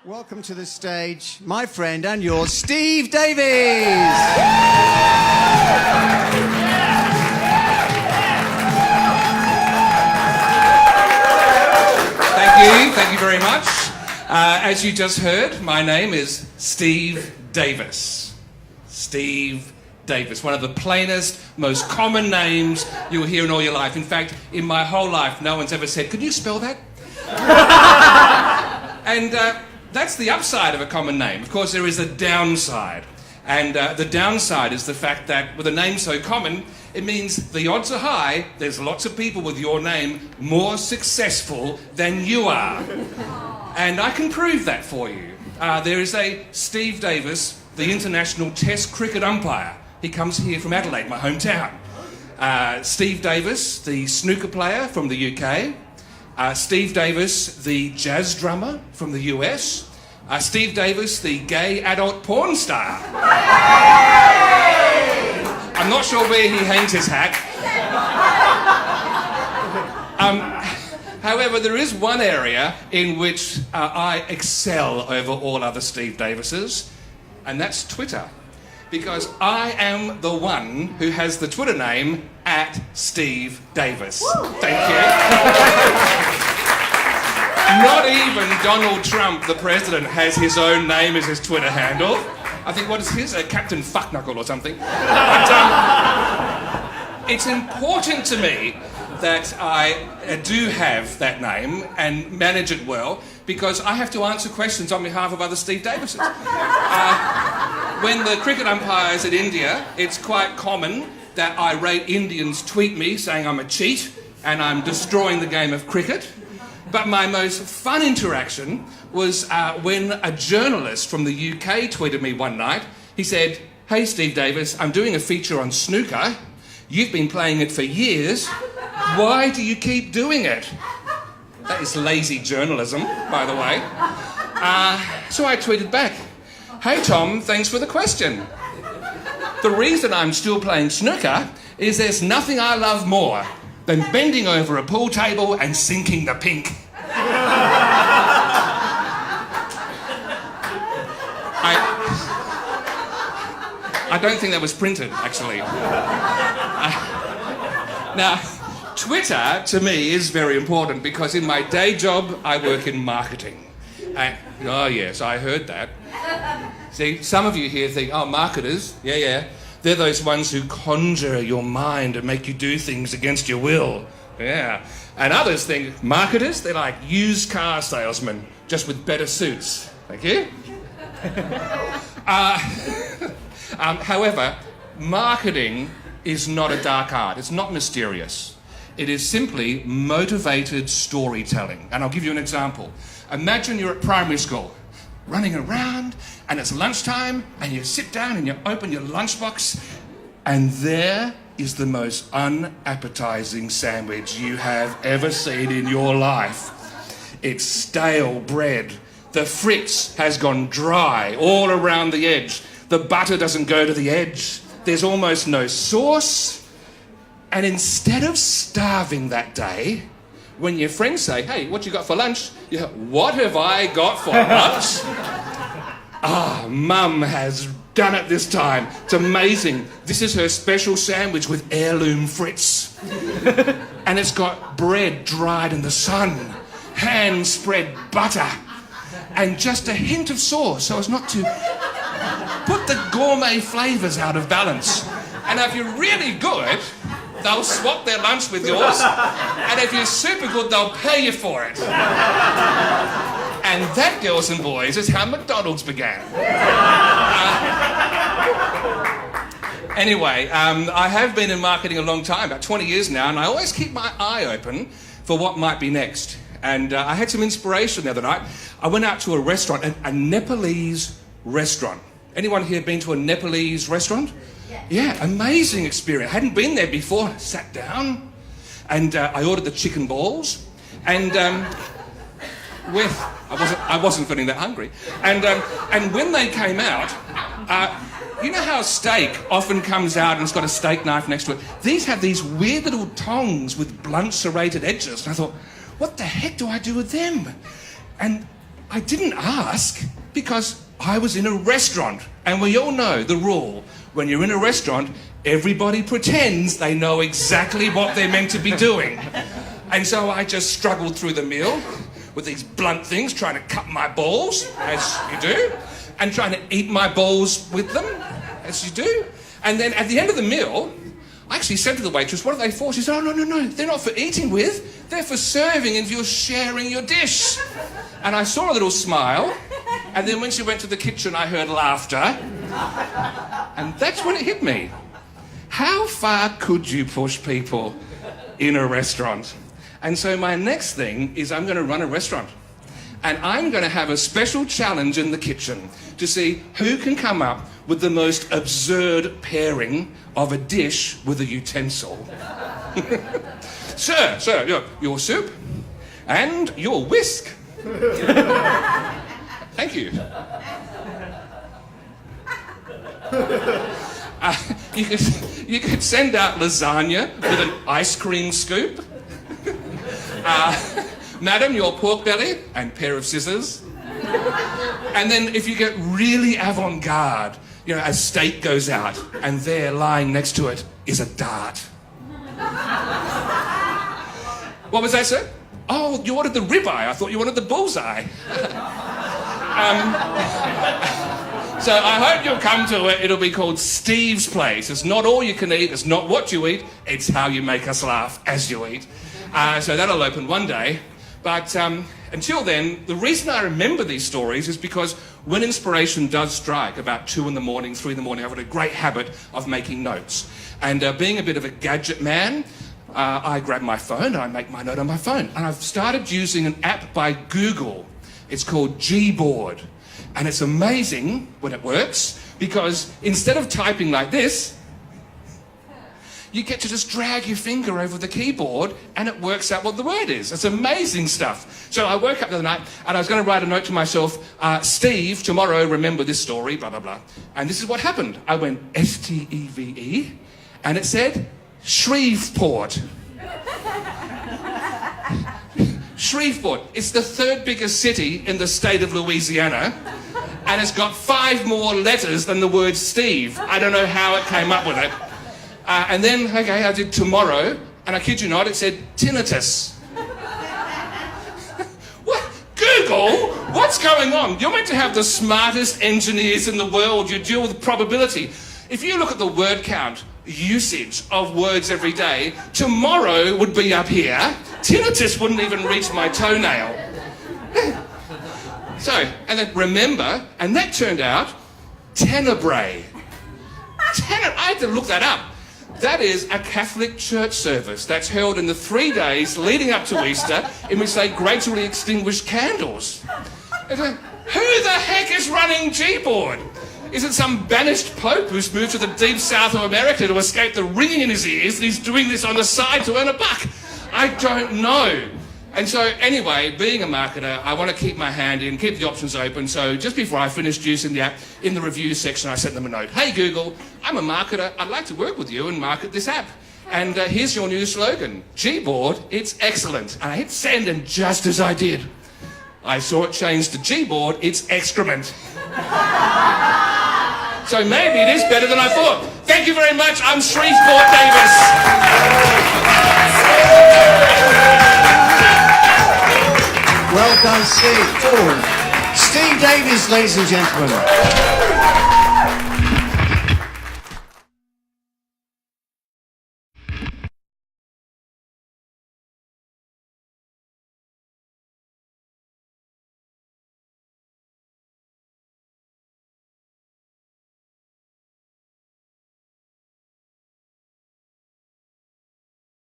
Welcome to the stage, my friend and yours, Steve Davies. Thank you very much. As you just heard, my name is Steve Davis. Steve Davis, one of the plainest, most common names you'll hear in all your life. In fact, in my whole life, no one's ever said, "Could you spell that?" And that's the upside of a common name. Of course, there is a downside. And the downside is the fact that with a name so common, it means the odds are high, there's lots of people with your name more successful than you are. And I can prove that for you. There is a Steve Davis, the international test cricket umpire. He comes here from Adelaide, my hometown. Steve Davis, the snooker player from the UK. Steve Davis, the jazz drummer from the US. Steve Davis, the gay adult porn star. I'm not sure where he hangs his hat. However, there is one area in which I excel over all other Steve Davises, and that's Twitter. Because I am the one who has the Twitter name @Steve Davis. Thank you. Not even Donald Trump, the president, has his own name as his Twitter handle. I think, what is his? Captain Fuckknuckle or something. But it's important to me that I do have that name and manage it well, because I have to answer questions on behalf of other Steve Davises. When the cricket umpires at India, it's quite common that irate Indians tweet me saying I'm a cheat and I'm destroying the game of cricket. But my most fun interaction was when a journalist from the UK tweeted me one night. He said, "Hey Steve Davis, I'm doing a feature on snooker. You've been playing it for years. Why do you keep doing it?" That is lazy journalism, by the way. So I tweeted back, "Hey Tom, thanks for the question. The reason I'm still playing snooker is there's nothing I love more than bending over a pool table and sinking the pink." I don't think that was printed, actually. Now, Twitter, to me, is very important because in my day job, I work in marketing. Oh, yes, I heard that. See, some of you here think, oh, marketers, yeah. They're those ones who conjure your mind and make you do things against your will. Yeah. And others think marketers, they're like used car salesmen, just with better suits. Thank you. However, marketing is not a dark art. It's not mysterious. It is simply motivated storytelling. And I'll give you an example. Imagine you're at primary school, running around, and it's lunchtime, and you sit down and you open your lunchbox, and there is the most unappetizing sandwich you have ever seen in your life. It's stale bread. The fritz has gone dry all around the edge. The butter doesn't go to the edge. There's almost no sauce. And instead of starving that day, when your friends say, "Hey, what you got for lunch?" you go, "What have I got for lunch?" Mum has done it this time. It's amazing. This is her special sandwich with heirloom fritz. And it's got bread dried in the sun, hand-spread butter, and just a hint of sauce so as not to put the gourmet flavours out of balance. And if you're really good, they'll swap their lunch with yours. And if you're super good, they'll pay you for it. And that, girls and boys, is how McDonald's began. Anyway, I have been in marketing a long time, about 20 years now, and I always keep my eye open for what might be next. And I had some inspiration the other night. I went out to a restaurant, a Nepalese restaurant. Anyone here been to a Nepalese restaurant? Yeah, amazing experience. I hadn't been there before. I sat down and I ordered the chicken balls, and I wasn't feeling that hungry. And when they came out, you know how steak often comes out and it's got a steak knife next to it? These have these weird little tongs with blunt serrated edges. And I thought, what the heck do I do with them? And I didn't ask because I was in a restaurant. And we all know the rule. When you're in a restaurant, everybody pretends they know exactly what they're meant to be doing. And so I just struggled through the meal with these blunt things, trying to cut my balls, as you do, and trying to eat my balls with them, as you do. And then at the end of the meal, I actually said to the waitress, what are they for? She said, oh, no, they're not for eating with, they're for serving and you're sharing your dish. And I saw a little smile, and then when she went to the kitchen, I heard laughter. And that's when it hit me. How far could you push people in a restaurant? And so my next thing is I'm going to run a restaurant. And I'm going to have a special challenge in the kitchen to see who can come up with the most absurd pairing of a dish with a utensil. Sir, your soup and your whisk. Thank you. You could send out lasagna with an ice cream scoop. Madam, your pork belly and pair of scissors. And then if you get really avant-garde, a steak goes out and there lying next to it is a dart. What was that, sir? Oh, you ordered the ribeye. I thought you wanted the bullseye. So I hope you'll come to it. It'll be called Steve's Place. It's not all you can eat. It's not what you eat. It's how you make us laugh as you eat. So that'll open one day. But until then, the reason I remember these stories is because when inspiration does strike about 2 in the morning, 3 in the morning, I've got a great habit of making notes. And being a bit of a gadget man, I grab my phone and I make my note on my phone. And I've started using an app by Google. It's called Gboard. And it's amazing when it works because instead of typing like this, you get to just drag your finger over the keyboard and it works out what the word is. It's amazing stuff. So I woke up the other night and I was going to write a note to myself, Steve, tomorrow remember this story, blah, blah, blah. And this is what happened. I went Steve and it said Shreveport. Shreveport. It's the 3rd biggest city in the state of Louisiana. And it's got 5 more letters than the word Steve. I don't know how it came up with it. And then, I did tomorrow, and I kid you not, it said tinnitus. What? Google? What's going on? You're meant to have the smartest engineers in the world. You deal with probability. If you look at the word count, usage of words every day, tomorrow would be up here. Tinnitus wouldn't even reach my toenail. So, and then remember, and that turned out tenebrae. I had to look that up. That is a Catholic church service that's held in the 3 days leading up to Easter in which they gradually extinguish candles. Who the heck is running Gboard? Is it some banished pope who's moved to the deep south of America to escape the ringing in his ears and he's doing this on the side to earn a buck? I don't know. And so anyway, being a marketer, I want to keep my hand in, keep the options open. So just before I finished using the app, in the review section, I sent them a note. Hey, Google, I'm a marketer. I'd like to work with you and market this app. And here's your new slogan, Gboard, it's excellent. And I hit send, and just as I did, I saw it change to Gboard, it's excrement. So maybe it is better than I thought. Thank you very much. I'm Shreveport Davis. Well done, Steve. Steve Davies, ladies and gentlemen.